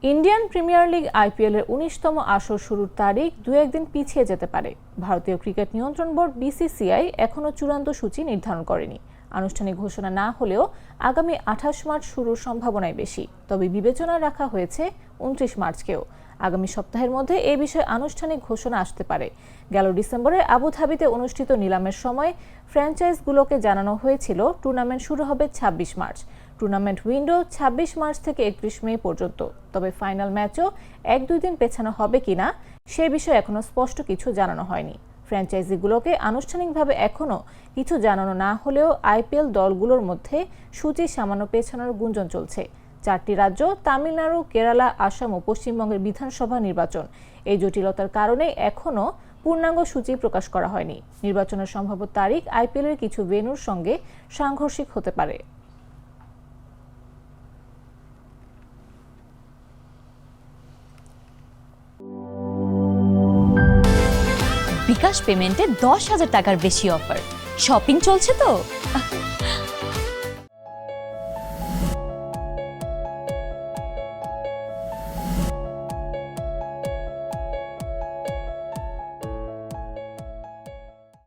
Indian premier league IPL এর ১৯তম আসর শুরুর তারিখ দু-এক দিন পিছিয়ে যেতে পারে। ভারতীয় ক্রিকেট নিয়ন্ত্রণ বোর্ড বিসিসিআই এখনও চূড়ান্ত সূচি নির্ধারণ করেনি। আনুষ্ঠানিক ঘোষণা না হলেও আগামী ২৮ মার্চ শুরুর সম্ভাবনাই বেশি। তবে বিবেচনায় রাখা হয়েছে ২৯ মার্চকেও। আগামী সপ্তাহের মধ্যে এ বিষয়ে আনুষ্ঠানিক ঘোষণা আসতে পারে। গেল ডিসেম্বরে আবুধাবিতে অনুষ্ঠিত নিলামের সময় ফ্র্যাঞ্চাইজগুলোকে জানানো হয়েছিল টুর্নামেন্ট শুরু হবে ২৬ মার্চ। টুর্নামেন্ট উইন্ডো ২৬ মার্চ থেকে ৩১ মে পর্যন্ত। তবে ফাইনাল ম্যাচও ১-২ দিন পেছানো হবে কিনা সে বিষয়ে এখনো স্পষ্ট কিছু জানানো হয়নি। ফ্র্যাঞ্চাইজিগুলোকে আনুষ্ঠানিকভাবে এখনো কিছু জানানো না হলেও আইপিএল দলগুলোর মধ্যে সূচি সামান্য পেছানোর গুঞ্জন চলছে। ৪টি রাজ্য তামিলনাড়ু, কেরালা, আসাম ও পশ্চিমবঙ্গের বিধানসভা নির্বাচন। এই জটিলতার কারণে এখনো পূর্ণাঙ্গ সূচি প্রকাশ করা হয়নি। নির্বাচনের সম্ভাব্য তারিখ আইপিএলের কিছু ভেন্যুর সঙ্গে সাংঘর্ষিক হতে পারে। বিকাশ পেমেন্টে ১০,০০০ টাকার বেশি অফার। শপিং চলছে তো।